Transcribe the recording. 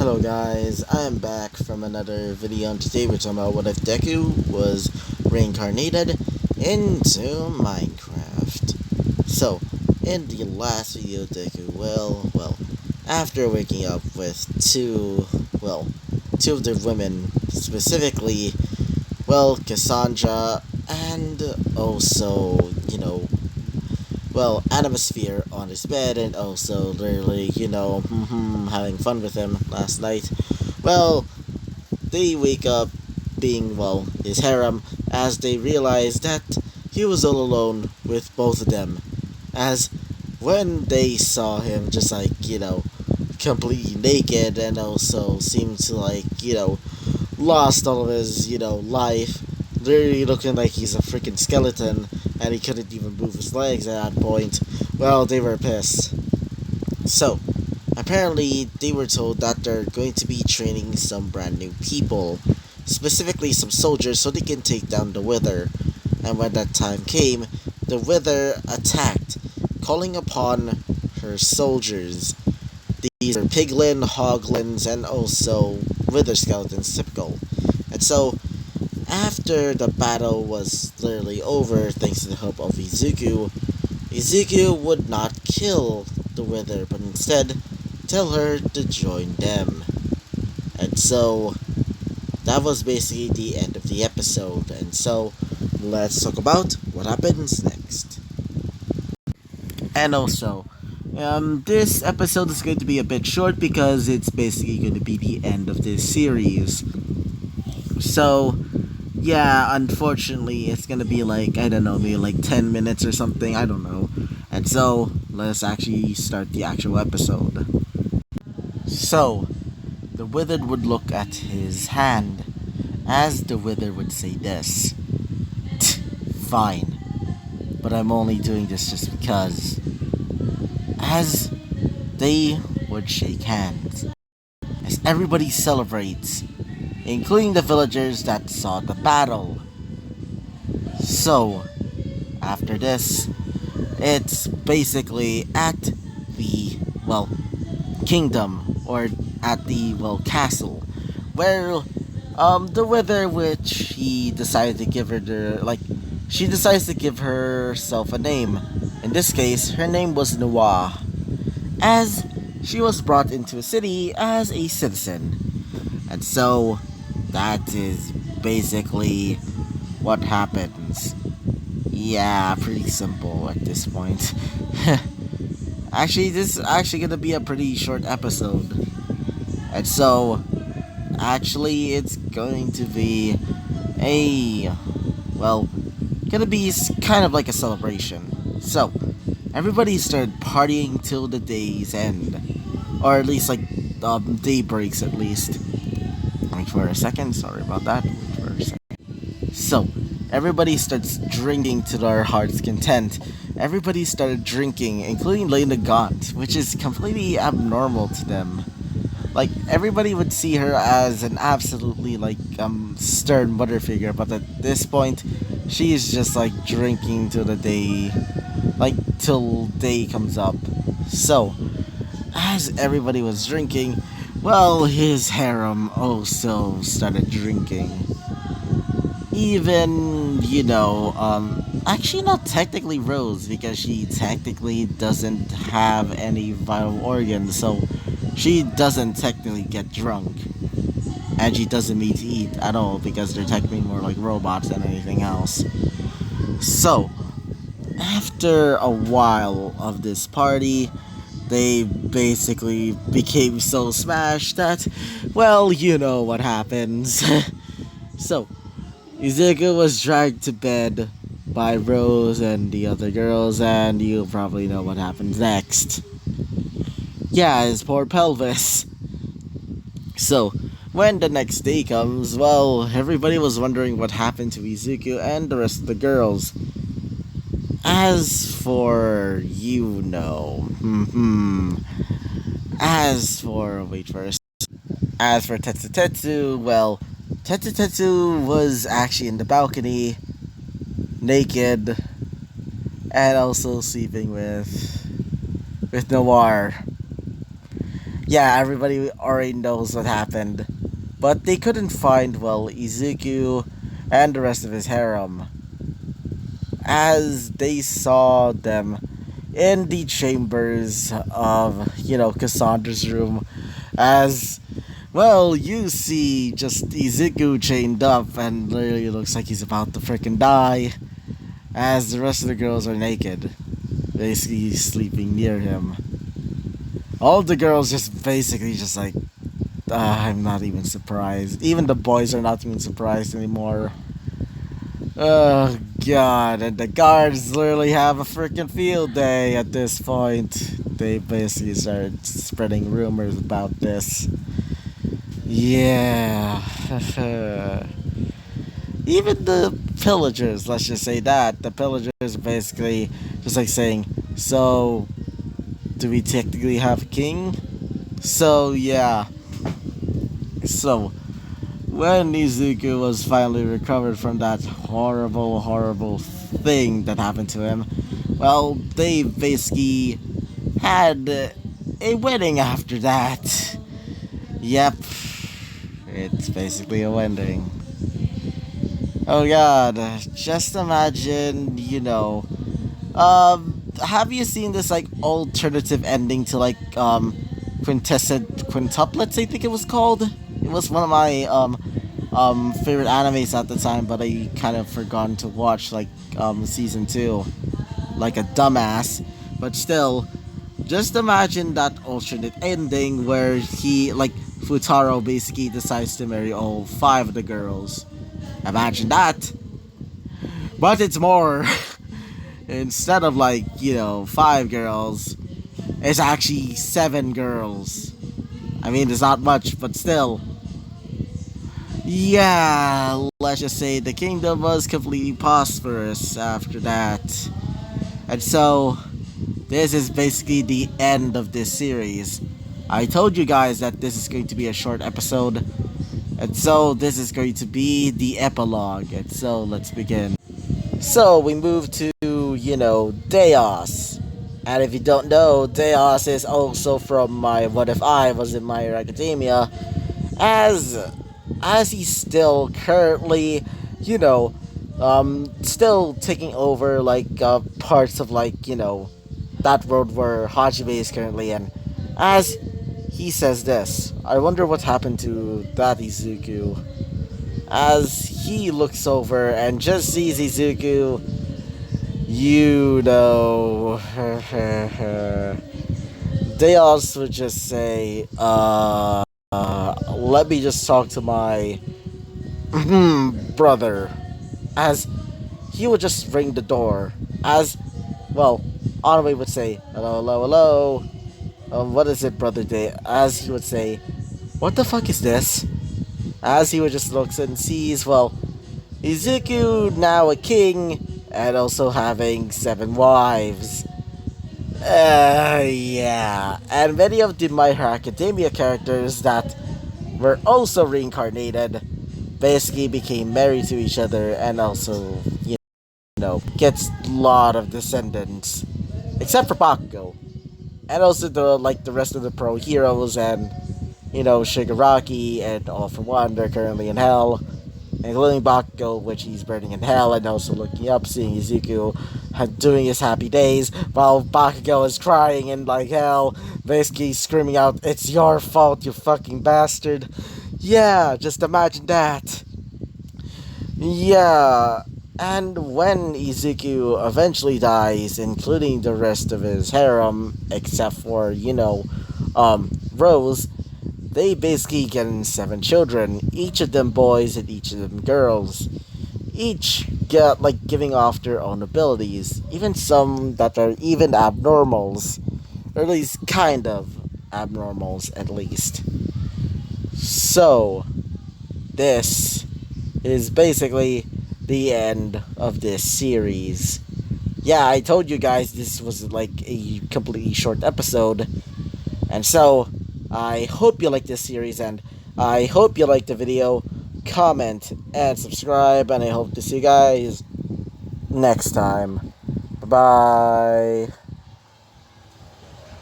Hello guys, I am back from another video, and today we're talking about what if Deku was reincarnated into Minecraft. So, in the last video, Deku, after waking up with two of the women, specifically, Cassandra, and also, Atmosphere on his bed, and also literally, having fun with him last night. Well, they wake up being, his harem, as they realize that he was all alone with both of them. As when they saw him just completely naked, and also seemed to lost all of his, life, literally looking like he's a freaking skeleton, and he couldn't even move his legs at that point. Well, they were pissed. So, apparently, they were told that they're going to be training some brand new people, specifically some soldiers, so they can take down the Wither. And when that time came, the Wither attacked, calling upon her soldiers. These are piglin, hoglins, and also Wither skeletons, typical. And so, after the battle was literally over, thanks to the help of Izuku, Izuku would not kill the Wither, but instead tell her to join them. And so, that was basically the end of the episode. And so, let's talk about what happens next. And also, this episode is going to be a bit short because it's basically going to be the end of this series. So, yeah, unfortunately, it's gonna be maybe 10 minutes or something, I don't know. And so, let's actually start the actual episode. So, the Withered would look at his hand, as the Wither would say this. Fine, but I'm only doing this just because. As they would shake hands, as everybody celebrates, including the villagers that saw the battle. So, after this, it's basically at the, kingdom, or at the, castle, where, the Wither, which he decided to give her she decides to give herself a name. In this case, her name was Noah, as she was brought into a city as a citizen. And so, that is basically what happens. Yeah, pretty simple at this point. Actually, this is actually gonna be a pretty short episode. And so, actually, it's going to be gonna be kind of like a celebration. So, everybody started partying till the day's end. Or at least, day breaks at least. Wait for a second, sorry about that. Wait for a second. So, everybody starts drinking to their heart's content. Everybody started drinking, including Lena Gaunt, which is completely abnormal to them. Everybody would see her as an absolutely, stern mother figure, but at this point, she's just, drinking till the day, till day comes up. So, as everybody was drinking, his harem also started drinking. Even, actually not technically Rose, because she technically doesn't have any vital organs, so she doesn't technically get drunk. And she doesn't need to eat at all, because they're technically more like robots than anything else. So, after a while of this party, they basically became so smashed that, you know what happens. So, Izuku was dragged to bed by Rose and the other girls, and you probably know what happens next. Yeah, his poor pelvis. So, when the next day comes, everybody was wondering what happened to Izuku and the rest of the girls. As for, As for Tetsu, Tetsu was actually in the balcony, naked, and also sleeping with Noir. Yeah, everybody already knows what happened. But they couldn't find, well, Izuku and the rest of his harem, as they saw them in the chambers of, Cassandra's room. As, well, you see just Izuku chained up and literally looks like he's about to frickin' die, as the rest of the girls are naked, basically sleeping near him. All the girls just basically just like, I'm not even surprised. Even the boys are not even surprised anymore. Oh god, and the guards literally have a freaking field day at this point. They basically started spreading rumors about this. Yeah. Even the pillagers, let's just say that. The pillagers basically just like saying, so, do we technically have a king? So, yeah. So, when Izuku was finally recovered from that horrible, horrible thing that happened to him, well, they basically had a wedding after that. Yep, it's basically a wedding. Oh god, just imagine, have you seen this, like, alternative ending to, like, Quintessent Quintuplets, I think it was called? It was one of my, favorite animes at the time, but I kind of forgotten to watch, like, season 2. Like a dumbass. But still, just imagine that alternate ending where he, like, Futaro basically decides to marry all 5 of the girls. Imagine that. But it's more. Instead of, like, 5 girls, it's actually 7 girls. I mean, it's not much, but still. Yeah, let's just say the kingdom was completely prosperous after that. And so, this is basically the end of this series. I told you guys that this is going to be a short episode. And so, this is going to be the epilogue. And so, let's begin. So, we move to, Deos. And if you don't know, Deos is also from my What If I Was in My Hero Academia. As he's still currently, still taking over, like, parts of, like, that world where Hajime is currently in. As he says this, I wonder what happened to that Izuku. As he looks over and just sees Izuku, they also just say, let me just talk to my brother. As he would just ring the door. As, well, Anime would say, hello, hello, hello. What is it, Brother Day? As he would say, what the fuck is this? As he would just looks and sees, well, Izuku now a king and also having 7 wives. Yeah. And many of the My Hero Academia characters that were also reincarnated basically became married to each other and also, gets a lot of descendants. Except for Bakugo. And also the rest of the pro heroes and, Shigaraki and All For One, they're currently in hell. Including Bakugo, which he's burning in hell, and also looking up, seeing Izuku doing his happy days, while Bakugo is crying in, like, hell, basically screaming out, it's your fault, you fucking bastard. Yeah, just imagine that. Yeah, and when Izuku eventually dies, including the rest of his harem, except for, Rose, they basically get 7 children, each of them boys and each of them girls. Each get, like, giving off their own abilities, even some that are even abnormals, or at least kind of abnormals at least. So, this is basically the end of this series. Yeah, I told you guys this was like a completely short episode, and so I hope you like this series, and I hope you like the video. Comment and subscribe, and I hope to see you guys next time. Bye bye.